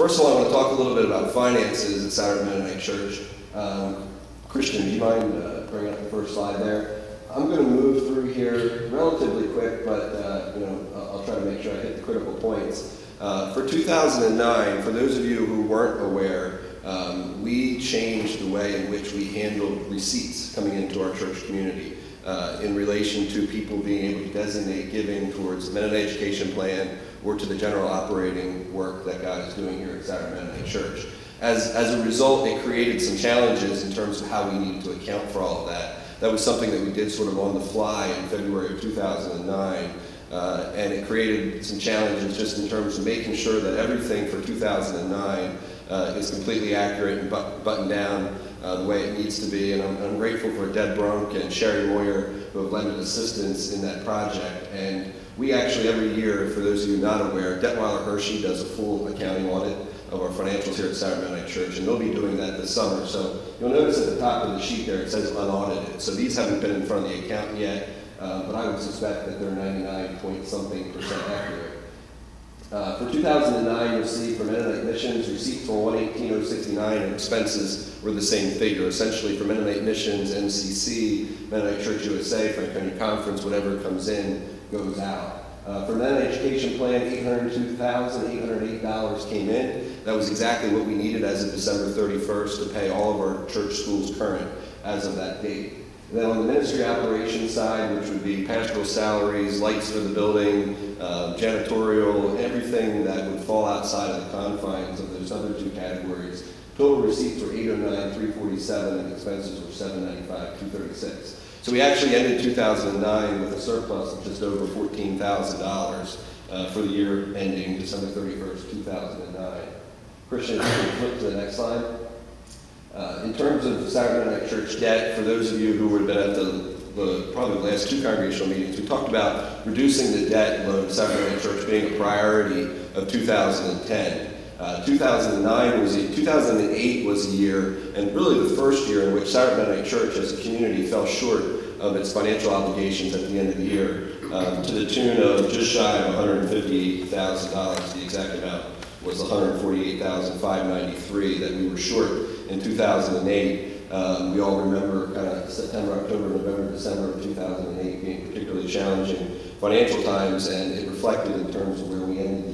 First of all, I want to talk a little bit about finances at Saturday Mennonite Church. Christian, do you mind bringing up the first slide there? I'm going to move through here relatively quick, but I'll try to make sure I hit the critical points. For 2009, for those of you who weren't aware, we changed the way in which we handled receipts coming into our church community in relation to people being able to designate giving towards the Mennonite Education Plan or to the general operating work that God is doing here at Saturday Mennonite Church. As a result, it created some challenges in terms of how we needed to account for all of that. That was something that we did sort of on the fly in February of 2009, and it created some challenges just in terms of making sure that everything for 2009 is completely accurate and buttoned down the way it needs to be. And I'm grateful for Deb Brunk and Sherry Moyer who have lended assistance in that project. And we actually every year, for those of you not aware, Detweiler Hershey does a full accounting audit of our financials here at Saturday Mennonite Church, and they'll be doing that this summer. So you'll notice at the top of the sheet there it says unaudited. So these haven't been in front of the accountant yet, but I would suspect that they're 99-point-something% accurate. For 2009, you'll see for Mennonite missions, receipts were $118,069 and expenses were the same figure. Essentially for Mennonite missions, MCC, Mennonite Church USA, Frank County Conference, whatever comes in goes out. For Mennonite Education Plan, $802,808 came in. That was exactly what we needed as of December 31st to pay all of our church schools current as of that date. And then on the ministry operations side, which would be pastoral salaries, lights for the building, janitorial, everything that would fall outside of the confines of those other two categories, total receipts were $809,347 and expenses were $795,236. So we actually ended 2009 with a surplus of just over $14,000 for the year ending December 31st, 2009. Christian, if you can flip to the next slide. In terms of Saturday Mennonite Church debt, for those of you who have been at probably the last two congregational meetings, we talked about reducing the debt load of Saturday Mennonite Church being a priority of 2010. 2008 was a year, and really the first year in which Saturday Mennonite Church as a community fell short of its financial obligations at the end of the year, to the tune of just shy of $158,000. The exact amount was $148,593 that we were short in 2008. We all remember kind of September, October, November, December of 2008 being particularly challenging financial times, and it reflected in terms of where we ended the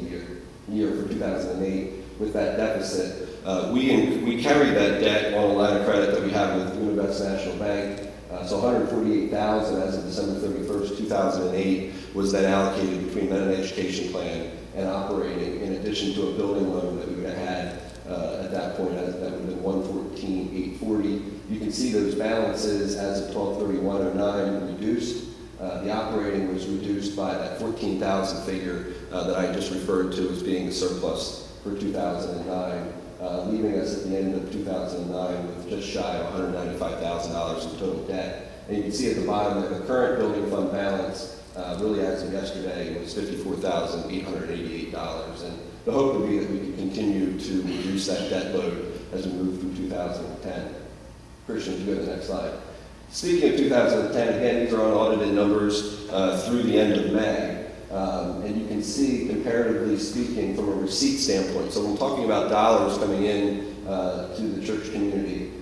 year for 2008 with that deficit. We carry that debt on a line of credit that we have with Univest National Bank. So $148,000 as of December 31st, 2008 was then allocated between Mennonite Education Plan and operating, in addition to a building loan that we would have had at that point. That would have been $114,840. You can see those balances as of 12/31/09 reduced. The operating was reduced by that $14,000 figure that I just referred to as being the surplus for 2009, leaving us at the end of 2009 with just shy of $195,000 in total debt. And you can see at the bottom that the current building fund balance, really as of yesterday, was $54,888. And the hope would be that we could continue to reduce that debt load as we move through 2010. Christian, if you go to the next slide. Speaking of 2010, again, these are unaudited numbers through the end of May. And you can see, comparatively speaking, from a receipt standpoint, so when we're talking about dollars coming in to the church community,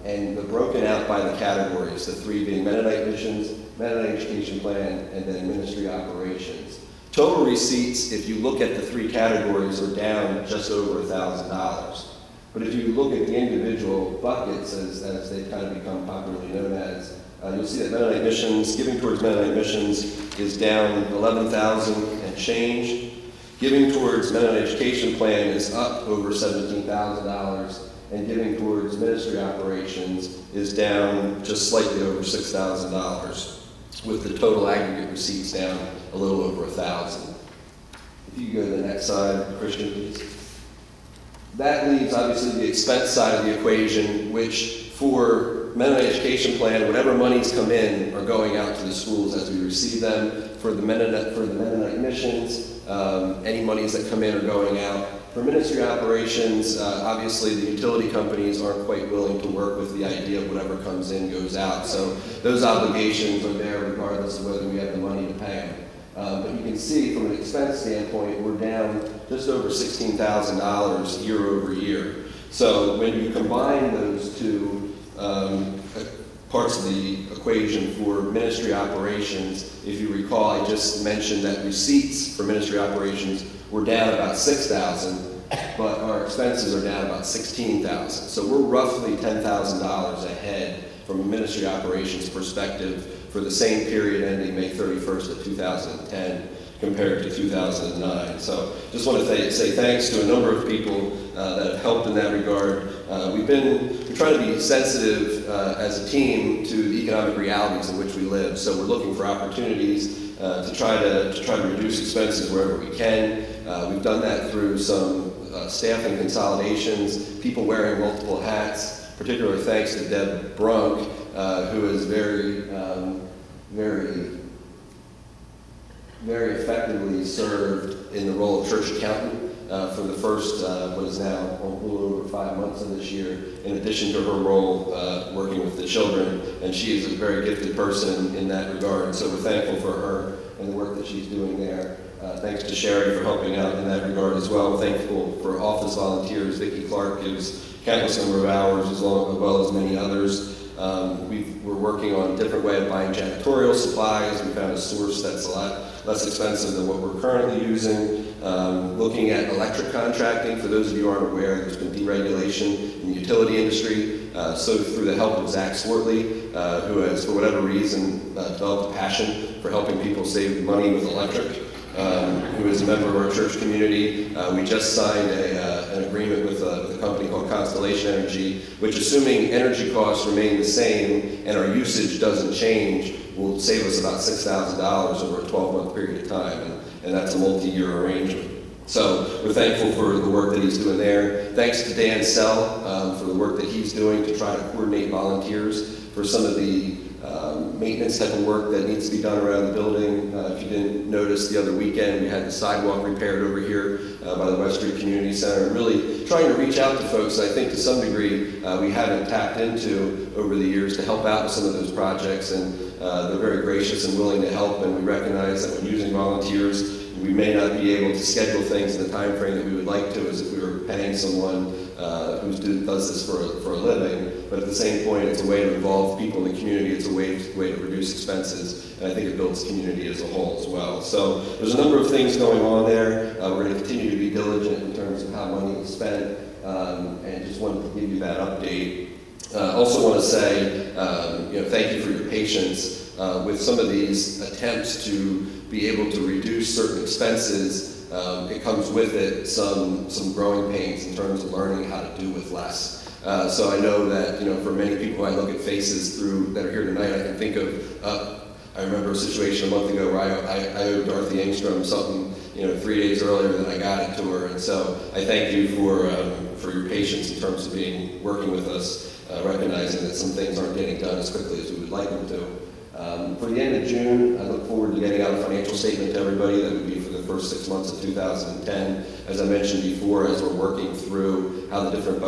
and they're broken out by the categories, the three being Mennonite missions, Mennonite Education Plan, and then ministry operations. Total receipts, if you look at the three categories, are down just over $1,000. But if you look at the individual buckets, as they've kind of become popularly known as, you'll see that Mennonite missions, giving towards Mennonite missions is down $11,000 and change. Giving towards Mennonite Education Plan is up over $17,000, and giving towards ministry operations is down just slightly over $6,000, with the total aggregate receipts down a little over $1,000. If you go to the next slide, Christian, please. That leaves, obviously, the expense side of the equation, which for Mennonite Education Plan, whatever monies come in are going out to the schools as we receive them. For the Mennonite missions, any monies that come in are going out. For ministry operations, obviously the utility companies aren't quite willing to work with the idea of whatever comes in goes out. So those obligations are there regardless of whether we have the money to pay them. But you can see from an expense standpoint, we're down just over $16,000 year over year. So when you combine those two parts of the equation for ministry operations, if you recall, I just mentioned that receipts for ministry operations were down about $6,000, but our expenses are down about $16,000. So we're roughly $10,000 ahead from a ministry operations perspective for the same period ending May 31st of 2010 compared to 2009. So just want to say thanks to a number of people that have helped in that regard. We're trying to be sensitive as a team to the economic realities in which we live. So we're looking for opportunities to try to reduce expenses wherever we can. We've done that through some staffing consolidations, people wearing multiple hats. Particular thanks to Deb Brunk, who is very effectively served in the role of church accountant for the first, what is now a little over 5 months of this year, in addition to her role working with the children. And she is a very gifted person in that regard. So we're thankful for her and the work that she's doing there. Thanks to Sherry for helping out in that regard as well. Thankful for office volunteers. Vicki Clark gives countless number of hours as well as many others. We're working on a different way of buying janitorial supplies. We found a source that's a lot less expensive than what we're currently using. Looking at electric contracting. For those of you who aren't aware, there's been deregulation in the utility industry. So through the help of Zach Swartley, who has, for whatever reason, developed a passion for helping people save money with electric, who is a member of our church community. We just signed an agreement with a company called Constellation Energy, which, assuming energy costs remain the same and our usage doesn't change, will save us about $6,000 over a 12-month period of time, and that's a multi-year arrangement. So we're thankful for the work that he's doing there. Thanks to Dan Sell for the work that he's doing to try to coordinate volunteers for some of the maintenance type of work that needs to be done around the building. If you didn't notice, the other weekend we had the sidewalk repaired over here by the West Street Community Center, and really trying to reach out to folks I think to some degree we haven't tapped into over the years to help out with some of those projects, and they're very gracious and willing to help, and we recognize that when using volunteers, we may not be able to schedule things in the time frame that we would like to, as if we were paying someone who does this for a living. But at the same point, it's a way to involve people in the community. It's a way to reduce expenses, and I think it builds community as a whole as well. So there's a number of things going on there. We're going to continue to be diligent in terms of how money is spent, and just wanted to give you that update. Also want to say, thank you for your patience with some of these attempts to be able to reduce certain expenses. It comes with it some growing pains in terms of learning how to do with less. So I know that for many people, I look at faces that are here tonight. I can think of I remember a situation a month ago where I owed Dorothy Engstrom something 3 days earlier than I got it to her, and so I thank you for your patience in terms of working with us, recognizing that some things aren't getting done as quickly as we would like them to. For the end of June, I look forward to getting out a financial statement to everybody. That would be for the first 6 months of 2010. As I mentioned before, as we're working through how the different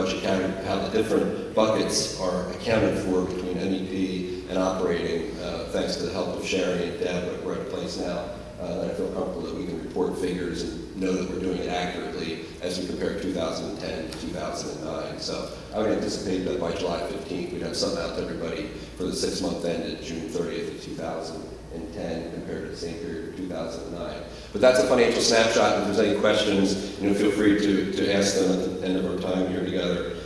buckets are accounted for between MEP and operating, thanks to the help of Sherry and Deb, we're at a place now that I feel comfortable that we can report figures and know that we're doing it accurately as we compare 2010 to 2009. So I would anticipate that by July 15th, we'd have something out to everybody for the 6-month end at June 30th of 2010 compared to the same period of 2009. But that's a financial snapshot. If there's any questions, feel free to ask them at the end of our time here together.